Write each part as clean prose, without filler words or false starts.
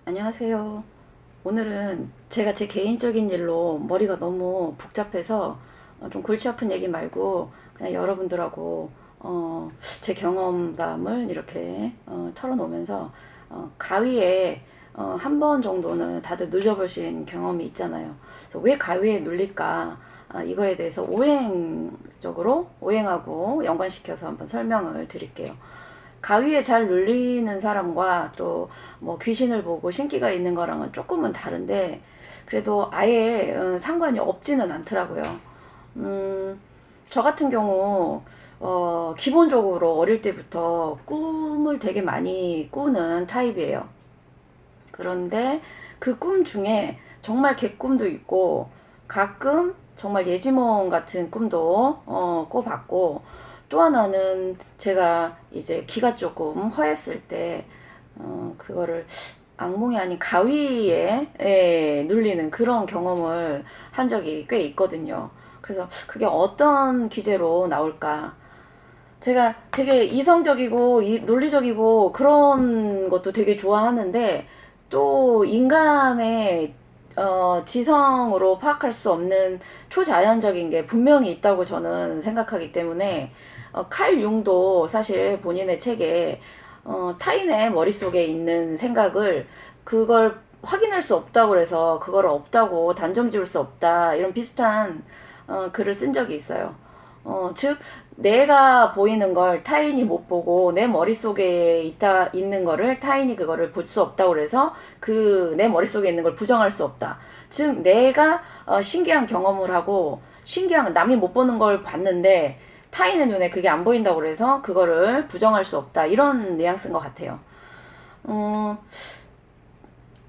안녕하세요. 오늘은 제가 제 개인적인 일로 머리가 너무 복잡해서 좀 골치 아픈 얘기 말고 그냥 여러분들하고 제 경험담을 이렇게 털어놓으면서 가위에 한 번 정도는 다들 눌려보신 경험이 있잖아요. 그래서 왜 가위에 눌릴까? 이거에 대해서 오행하고 연관시켜서 한번 설명을 드릴게요. 가위에 잘 눌리는 사람과 또 뭐 귀신을 보고 신기가 있는 거랑은 조금은 다른데 그래도 아예 상관이 없지는 않더라고요. 음, 저 같은 경우 기본적으로 어릴 때부터 꿈을 되게 많이 꾸는 타입이에요. 그런데 그 꿈 중에 정말 개꿈도 있고 가끔 정말 예지몽 같은 꿈도 꿔봤고, 또 하나는 제가 이제 기가 조금 허했을 때 그거를 악몽이 아닌 가위에 눌리는 그런 경험을 한 적이 꽤 있거든요. 그래서 그게 어떤 기제로 나올까? 제가 되게 이성적이고 논리적이고 그런 것도 되게 좋아하는데, 또 인간의 지성으로 파악할 수 없는 초자연적인 게 분명히 있다고 저는 생각하기 때문에, 칼 융도 사실 본인의 책에 타인의 머릿속에 있는 생각을, 그걸 확인할 수 없다고 그래서 그걸 없다고 단정 지을 수 없다, 이런 비슷한 글을 쓴 적이 있어요. 즉 내가 보이는 걸 타인이 못 보고 내 머릿속에 있는 거를 타인이 그거를 볼 수 없다고 그래서 그 내 머릿속에 있는 걸 부정할 수 없다. 즉 내가 신기한 경험을 하고 신기한 남이 못 보는 걸 봤는데 타인의 눈에 그게 안 보인다고 그래서 그거를 부정할 수 없다. 이런 뉘앙스인 것 같아요. 음,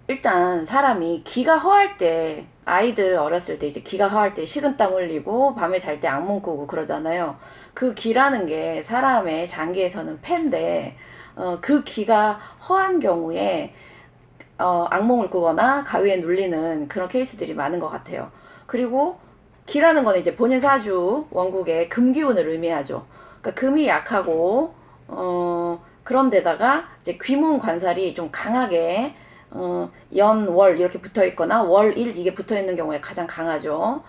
일단 사람이 기가 허할 때, 아이들 어렸을 때 이제 기가 허할 때 식은땀 흘리고 밤에 잘 때 악몽 꾸고 그러잖아요. 그 기라는 게 사람의 장기에서는 폐인데, 그 기가 허한 경우에 악몽을 꾸거나 가위에 눌리는 그런 케이스들이 많은 것 같아요. 그리고 기라는 거는 이제 본인 사주 원국의 금기운을 의미하죠. 그러니까 금이 약하고 그런 데다가 이제 귀문 관살이 좀 강하게 연, 월 이렇게 붙어 있거나 월, 일 이게 붙어 있는 경우에 가장 강하죠.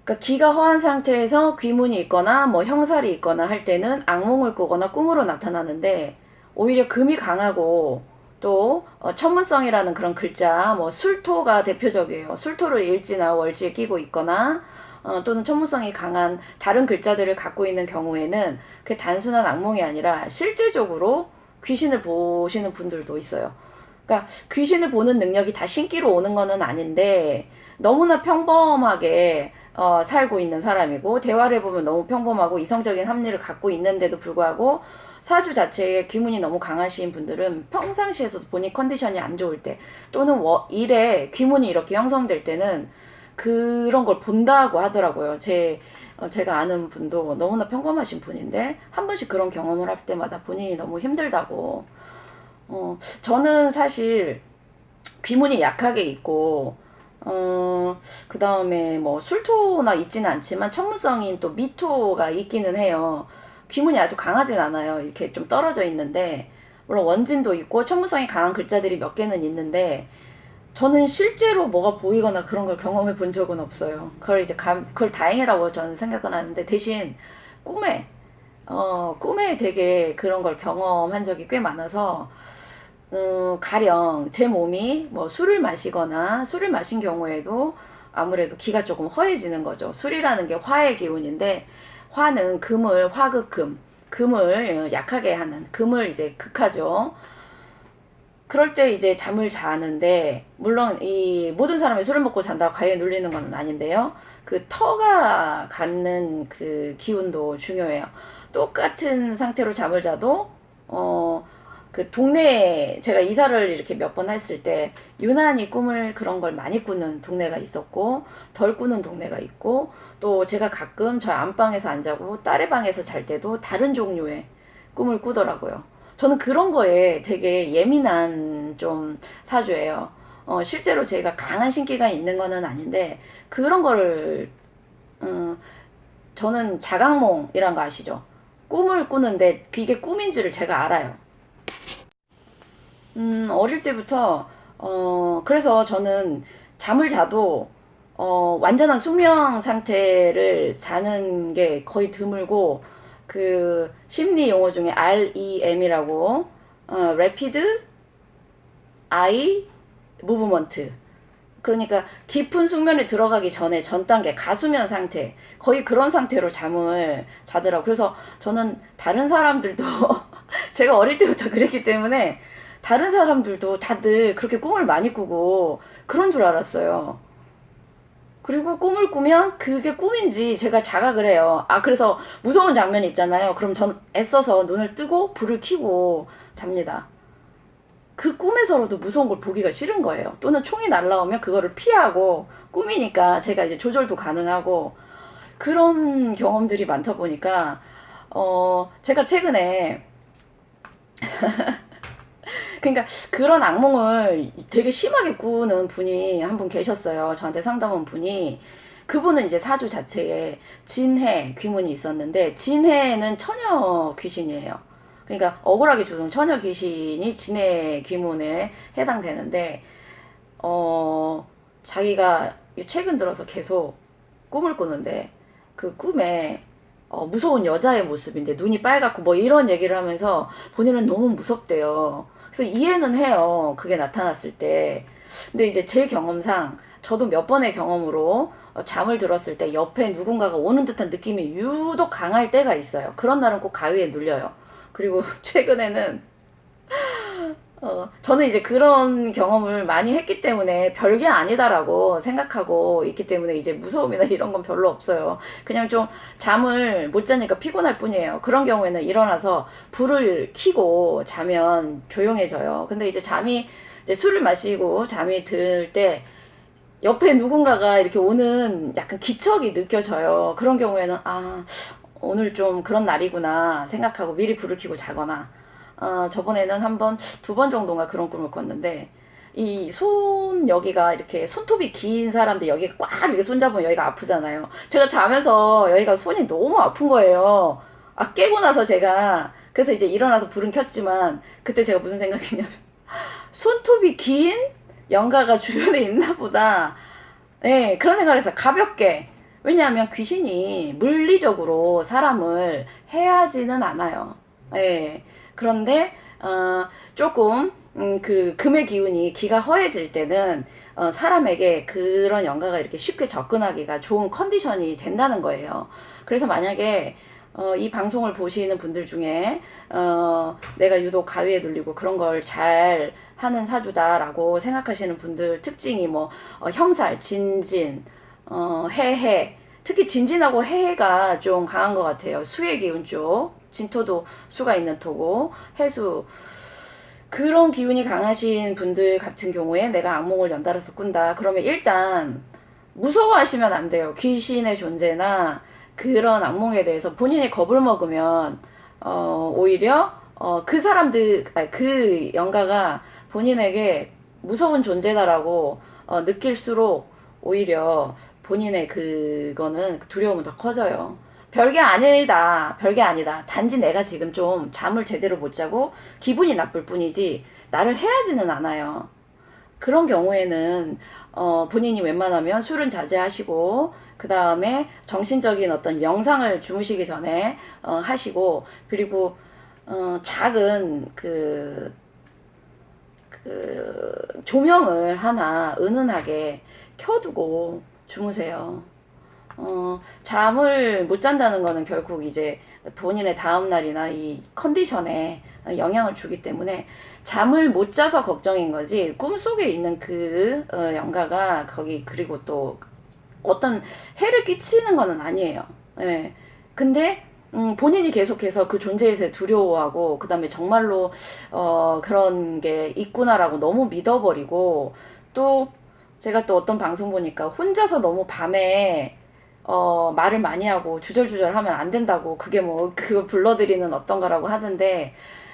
그러니까 기가 허한 상태에서 귀문이 있거나 뭐 형살이 있거나 할 때는 악몽을 꾸거나 꿈으로 나타나는데, 오히려 금이 강하고 또 천문성이라는 그런 글자, 뭐 술토가 대표적이에요. 술토를 일지나 월지에 끼고 있거나 또는 천문성이 강한 다른 글자들을 갖고 있는 경우에는 그게 단순한 악몽이 아니라 실제적으로 귀신을 보시는 분들도 있어요. 그러니까 귀신을 보는 능력이 다 신기로 오는 거는 아닌데, 너무나 평범하게 살고 있는 사람이고 대화를 해보면 너무 평범하고 이성적인 합리를 갖고 있는데도 불구하고 사주 자체에 귀문이 너무 강하신 분들은 평상시에서도 본인 컨디션이 안 좋을 때, 또는 일에 귀문이 이렇게 형성될 때는 그런 걸 본다고 하더라고요. 제가 아는 분도 너무나 평범하신 분인데 한 번씩 그런 경험을 할 때마다 본인이 너무 힘들다고. 저는 사실 귀문이 약하게 있고, 그 다음에 뭐 술토나 있지는 않지만 천문성인 또 미토가 있기는 해요. 귀문이 아주 강하진 않아요. 이렇게 좀 떨어져 있는데, 물론 원진도 있고 천문성이 강한 글자들이 몇 개는 있는데, 저는 실제로 뭐가 보이거나 그런 걸 경험해 본 적은 없어요. 그걸 다행이라고 저는 생각은 하는데, 대신 꿈에, 꿈에 되게 그런 걸 경험한 적이 꽤 많아서, 가령 제 몸이 뭐 술을 마시거나 술을 마신 경우에도 아무래도 기가 조금 허해지는 거죠. 술이라는 게 화의 기운인데, 화는 금을 약하게 하는, 금을 이제 극하죠. 그럴 때 이제 잠을 자는데, 물론 이 모든 사람이 술을 먹고 잔다고 가위에 눌리는 건 아닌데요. 그 터가 갖는 그 기운도 중요해요. 똑같은 상태로 잠을 자도 그 동네에 제가 이사를 이렇게 몇 번 했을 때 유난히 꿈을 그런 걸 많이 꾸는 동네가 있었고, 덜 꾸는 동네가 있고, 또 제가 가끔 저 안방에서 안 자고 딸의 방에서 잘 때도 다른 종류의 꿈을 꾸더라고요. 저는 그런 거에 되게 예민한 좀 사주예요. 실제로 제가 강한 신기가 있는 거는 아닌데, 그런 거를, 음, 저는 자각몽이란 거 아시죠? 꿈을 꾸는데 그게 꿈인지를 제가 알아요. 어릴 때부터, 그래서 저는 잠을 자도, 완전한 수면 상태를 자는 게 거의 드물고, 그, 심리 용어 중에 REM이라고, Rapid Eye Movement. 그러니까 깊은 숙면에 들어가기 전에 전 단계 가수면 상태 거의 그런 상태로 잠을 자더라고. 그래서 저는 다른 사람들도 제가 어릴 때부터 그랬기 때문에 다른 사람들도 다들 그렇게 꿈을 많이 꾸고 그런 줄 알았어요. 그리고 꿈을 꾸면 그게 꿈인지 제가 자각을 해요. 아, 그래서 무서운 장면이 있잖아요. 그럼 전 애써서 눈을 뜨고 불을 켜고 잡니다. 그 꿈에서라도 무서운 걸 보기가 싫은 거예요. 또는 총이 날라오면 그거를 피하고 꿈이니까 제가 이제 조절도 가능하고 그런 경험들이 많다 보니까 제가 최근에 그러니까 그런 악몽을 되게 심하게 꾸는 분이 한 분 계셨어요. 저한테 상담 온 분이. 그분은 이제 사주 자체에 진해 귀문이 있었는데 진해는 처녀 귀신이에요. 그러니까 억울하게 죽은 처녀 귀신이 진해 귀문에 해당되는데 자기가 최근 들어서 계속 꿈을 꾸는데 그 꿈에 무서운 여자의 모습인데 눈이 빨갛고 뭐 이런 얘기를 하면서 본인은 너무 무섭대요. 그래서 이해는 해요. 그게 나타났을 때. 근데 이제 제 경험상 저도 몇 번의 경험으로 잠을 들었을 때 옆에 누군가가 오는 듯한 느낌이 유독 강할 때가 있어요. 그런 날은 꼭 가위에 눌려요. 그리고 최근에는 저는 이제 그런 경험을 많이 했기 때문에 별게 아니다라고 생각하고 있기 때문에 이제 무서움이나 이런 건 별로 없어요. 그냥 좀 잠을 못 자니까 피곤할 뿐이에요. 그런 경우에는 일어나서 불을 켜고 자면 조용해져요. 근데 이제 잠이, 이제 술을 마시고 잠이 들 때 옆에 누군가가 이렇게 오는 약간 기척이 느껴져요. 그런 경우에는 아, 오늘 좀 그런 날이구나 생각하고 미리 불을 켜고 자거나 저번에는 한 번, 두 번 정도가 그런 꿈을 꿨는데, 이 손 여기가 이렇게 손톱이 긴 사람들 여기가 꽉 이렇게 손잡으면 여기가 아프잖아요. 제가 자면서 여기가 손이 너무 아픈 거예요. 아, 깨고 나서 제가, 그래서 이제 일어나서 불은 켰지만, 그때 제가 무슨 생각이냐면, 손톱이 긴 영가가 주변에 있나 보다. 네, 그런 생각을 했어요. 가볍게. 왜냐하면 귀신이 물리적으로 사람을 해하지는 않아요. 예. 그런데 조금 그 금의 기운이 기가 허해질 때는 사람에게 그런 영가가 이렇게 쉽게 접근하기가 좋은 컨디션이 된다는 거예요. 그래서 만약에 이 방송을 보시는 분들 중에 내가 유독 가위에 눌리고 그런 걸 잘 하는 사주다라고 생각하시는 분들 특징이 뭐 형살, 진진, 해해, 특히 진진하고 해해가 좀 강한 것 같아요. 수의 기운 쪽. 진토도 수가 있는 토고, 해수. 그런 기운이 강하신 분들 같은 경우에 내가 악몽을 연달아서 꾼다. 그러면 일단 무서워하시면 안 돼요. 귀신의 존재나 그런 악몽에 대해서 본인이 겁을 먹으면 오히려 그 사람들, 아니, 그 영가가 본인에게 무서운 존재다라고 느낄수록 오히려 본인의 그거는 두려움은 더 커져요. 별게 아니다. 별게 아니다. 단지 내가 지금 좀 잠을 제대로 못 자고 기분이 나쁠 뿐이지 나를 해하지는 않아요. 그런 경우에는 본인이 웬만하면 술은 자제하시고 그 다음에 정신적인 어떤 명상을 주무시기 전에 하시고 그리고 작은 조명을 하나 은은하게 켜두고 주무세요. 잠을 못 잔다는 거는 결국 이제 본인의 다음날이나 이 컨디션에 영향을 주기 때문에 잠을 못 자서 걱정인 거지 꿈속에 있는 그 영가가 거기 그리고 또 어떤 해를 끼치는 거는 아니에요. 예. 근데 본인이 계속해서 그 존재에서 두려워하고 그다음에 정말로 그런 게 있구나라고 너무 믿어버리고 또 제가 또 어떤 방송 보니까 혼자서 너무 밤에 말을 많이 하고 주절주절 하면 안 된다고 그게 뭐 그거 불러들이는 어떤 거라고 하던데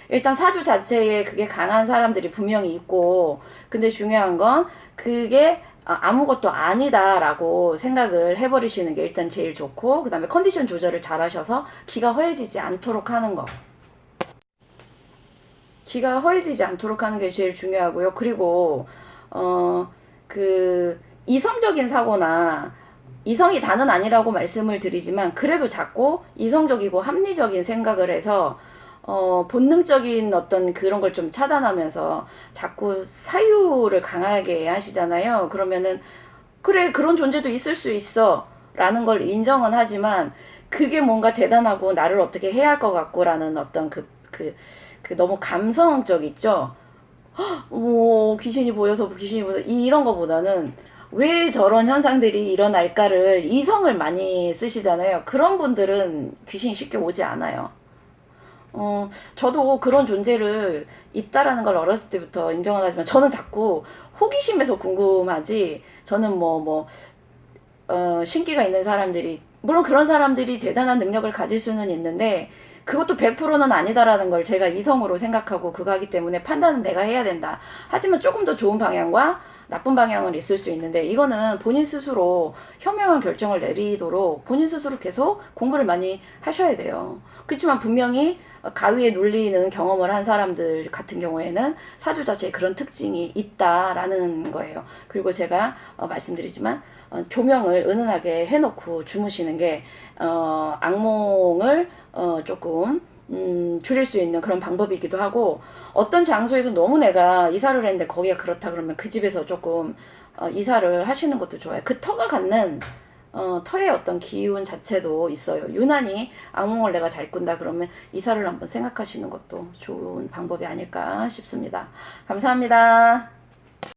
일단 사주 자체에 그게 강한 사람들이 분명히 있고 근데 중요한 건 그게 아무것도 아니다라고 생각을 해버리시는 게 일단 제일 좋고 그 다음에 컨디션 조절을 잘 하셔서 기가 허해지지 않도록 하는 거. 기가 허해지지 않도록 하는 게 제일 중요하고요. 그리고 그 이성적인 사고나 이성이 다는 아니라고 말씀을 드리지만 그래도 자꾸 이성적이고 합리적인 생각을 해서 본능적인 어떤 그런 걸 좀 차단하면서 자꾸 사유를 강하게 하시잖아요. 그러면은 그래 그런 존재도 있을 수 있어 라는 걸 인정은 하지만 그게 뭔가 대단하고 나를 어떻게 해야 할 것 같고 라는 어떤 그 너무 감성적 있죠. 귀신이 보여서 귀신이 보여서 이런 거보다는 왜 저런 현상들이 일어날까를 이성을 많이 쓰시잖아요. 그런 분들은 귀신이 쉽게 오지 않아요. 저도 그런 존재를 있다라는 걸 어렸을 때부터 인정은 하지만 저는 자꾸 호기심에서 궁금하지, 저는 신기가 있는 사람들이, 물론 그런 사람들이 대단한 능력을 가질 수는 있는데, 그것도 100%는 아니다라는 걸 제가 이성으로 생각하고 그거 하기 때문에 판단은 내가 해야 된다. 하지만 조금 더 좋은 방향과 나쁜 방향은 있을 수 있는데, 이거는 본인 스스로 현명한 결정을 내리도록 본인 스스로 계속 공부를 많이 하셔야 돼요. 그렇지만 분명히 가위에 눌리는 경험을 한 사람들 같은 경우에는 사주 자체에 그런 특징이 있다라는 거예요. 그리고 제가 말씀드리지만 조명을 은은하게 해놓고 주무시는 게 악몽을 조금 줄일 수 있는 그런 방법이기도 하고, 어떤 장소에서 너무 내가 이사를 했는데 거기가 그렇다 그러면 그 집에서 조금 이사를 하시는 것도 좋아요. 그 터가 갖는 터의 어떤 기운 자체도 있어요. 유난히 악몽을 내가 잘 꾼다 그러면 이사를 한번 생각하시는 것도 좋은 방법이 아닐까 싶습니다. 감사합니다.